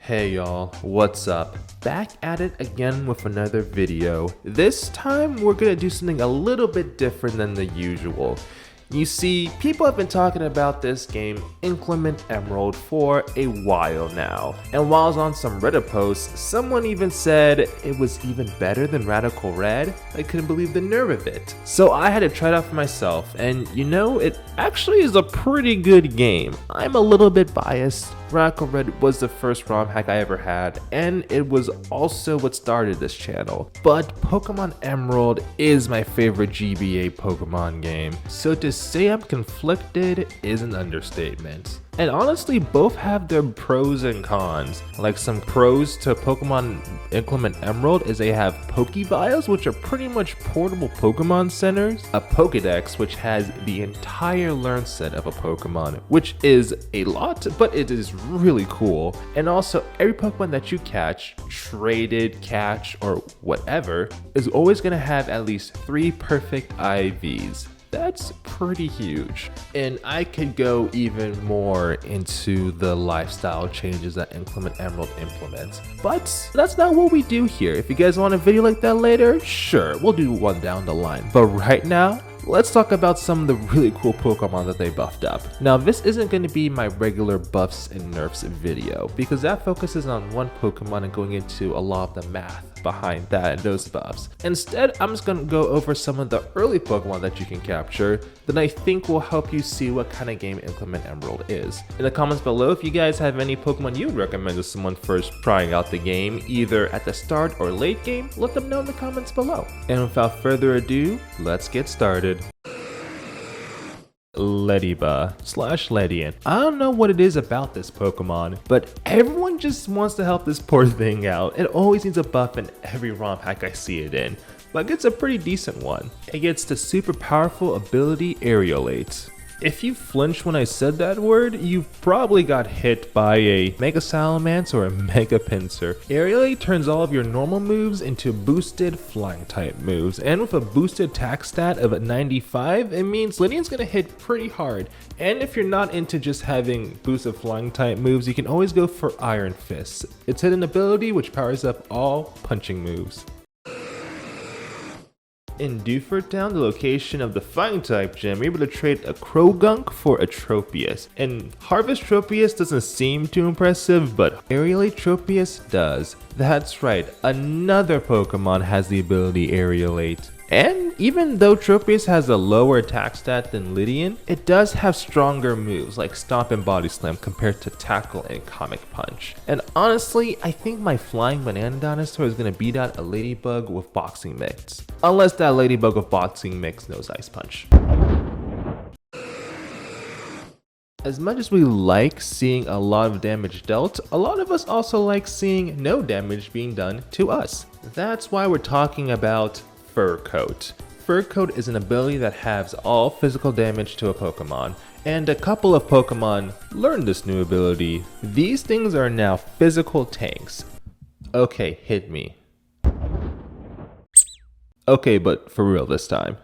Hey y'all, what's up? Back at it again with another video. This time we're gonna do something a little bit different than the usual. You see, people have been talking about this game, Inclement Emerald, for a while now. And while I was on some Reddit posts, someone even said it was even better than Radical Red. I couldn't believe the nerve of it. So I had to try it out for myself, and you know, it actually is a pretty good game. I'm a little bit biased. Radical Red was the first ROM hack I ever had, and it was also what started this channel. But Pokemon Emerald is my favorite GBA Pokemon game, so to say I'm conflicted is an understatement. And honestly, both have their pros and cons. Like some pros to Pokemon Inclement Emerald is they have Pokeviles, which are pretty much portable Pokemon centers, a Pokedex, which has the entire learn set of a Pokemon, which is a lot, but it is really cool. And also, every Pokemon that you catch, traded, catch, or whatever, is always gonna have at least 3 perfect IVs. That's pretty huge. And I could go even more into the lifestyle changes that Inclement Emerald implements. But that's not what we do here. If you guys want a video like that later, sure, we'll do one down the line. But right now, let's talk about some of the really cool Pokemon that they buffed up. Now, this isn't going to be my regular buffs and nerfs video, because that focuses on one Pokemon and going into a lot of the math behind that and those buffs. Instead, I'm just going to go over some of the early Pokemon that you can capture that I think will help you see what kind of game Inclement Emerald is. In the comments below, if you guys have any Pokemon you would recommend to someone first trying out the game, either at the start or late game, let them know in the comments below. And without further ado, let's get started. Lediba/Ledian. I don't know what it is about this Pokemon, but everyone just wants to help this poor thing out. It always needs a buff in every ROM hack I see it in, but it's a pretty decent one. It gets the super powerful ability Aerialate. If you flinched when I said that word, you probably got hit by a Mega Salamence or a Mega Pinsir. Aerialate turns all of your normal moves into boosted flying type moves, and with a boosted attack stat of 95, it means Ledian's gonna hit pretty hard. And if you're not into just having boosted flying type moves, you can always go for Iron Fist. It's hidden ability which powers up all punching moves. In Dewford Town, the location of the Flying type gym, you're able to trade a Krogunk for a Tropius. And Harvest Tropius doesn't seem too impressive, but Aerialate Tropius does. That's right, another Pokemon has the ability Aerialate. And even though Tropius has a lower attack stat than Ledian, it does have stronger moves like Stomp and Body Slam compared to Tackle and Comic Punch. And honestly, I think my Flying Banana Dinosaur is going to beat out a Ladybug with Boxing Mix. Unless that Ladybug with Boxing Mix knows Ice Punch. As much as we like seeing a lot of damage dealt, a lot of us also like seeing no damage being done to us. That's why we're talking about Fur Coat. Fur Coat is an ability that halves all physical damage to a Pokemon, and a couple of Pokemon learned this new ability. These things are now physical tanks. Okay, hit me. Okay, but for real this time.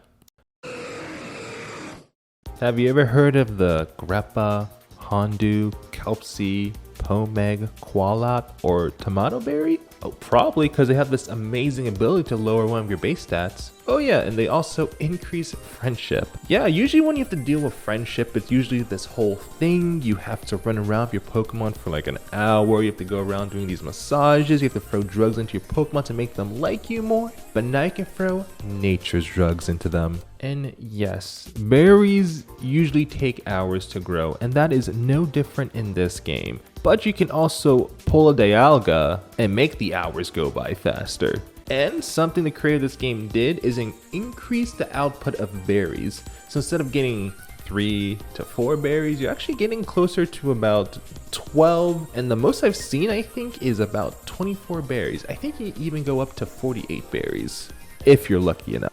Have you ever heard of the Greppa, Hondu, Kelpsie, Pomeg, Qualop, or Tomato Berry? Oh, probably because they have this amazing ability to lower one of your base stats. Oh yeah, and they also increase friendship. Yeah, usually when you have to deal with friendship, it's usually this whole thing. You have to run around with your Pokemon for like an hour. You have to go around doing these massages. You have to throw drugs into your Pokemon to make them like you more. But now you can throw nature's drugs into them. And yes, berries usually take hours to grow, and that is no different in this game. But you can also pull a Dialga and make the hours go by faster. And something the creator of this game did is increase the output of berries. So instead of getting 3 to 4 berries, you're actually getting closer to about 12. And the most I've seen, I think, is about 24 berries. I think you even go up to 48 berries, if you're lucky enough.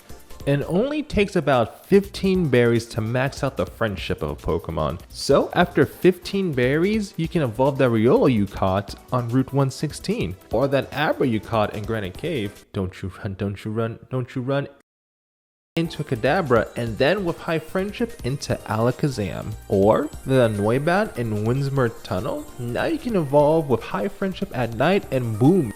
It only takes about 15 berries to max out the friendship of a Pokemon. So after 15 berries, you can evolve that Riola you caught on Route 116, or that Abra you caught in Granite Cave. Don't you run, don't you run, don't you run. into Kadabra, and then with High Friendship into Alakazam. Or the Noibat in Windsmer Tunnel. Now you can evolve with High Friendship at night and boom.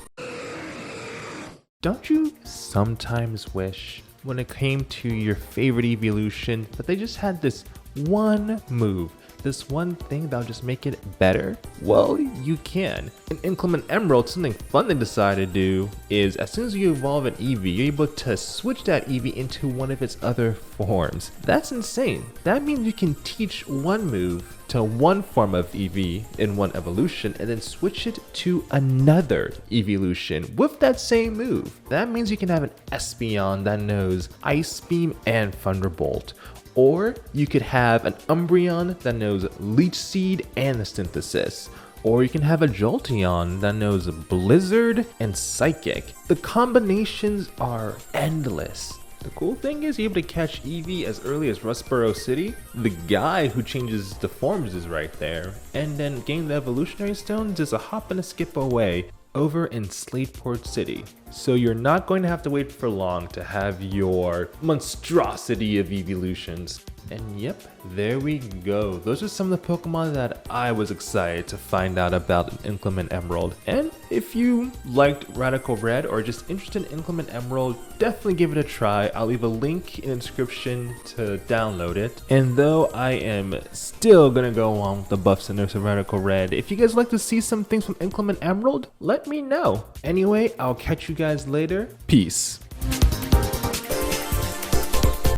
Don't you sometimes wish, when it came to your favorite evolution, that they just had this one move, this one thing that'll just make it better? Well, you can. In Inclement Emerald, something fun they decided to do is as soon as you evolve an Eevee, you're able to switch that Eevee into one of its other forms. That's insane. That means you can teach one move to one form of Eevee in one evolution and then switch it to another evolution with that same move. That means you can have an Espeon that knows Ice Beam and Thunderbolt. Or you could have an Umbreon that knows Leech Seed and the Synthesis. Or you can have a Jolteon that knows Blizzard and Psychic. The combinations are endless. The cool thing is you're able to catch Eevee as early as Rustboro City. The guy who changes the forms is right there. And then getting the evolutionary stones is a hop and a skip away over in Slateport City. So you're not going to have to wait for long to have your monstrosity of evolutions. And yep, there we go. Those are some of the Pokemon that I was excited to find out about in Inclement Emerald. And if you liked Radical Red or just interested in Inclement Emerald, definitely give it a try. I'll leave a link in the description to download it. And though I am still gonna go on with the buffs and nerfs of Radical Red, if you guys like to see some things from Inclement Emerald, let me know. Anyway, I'll catch you guys later. Peace.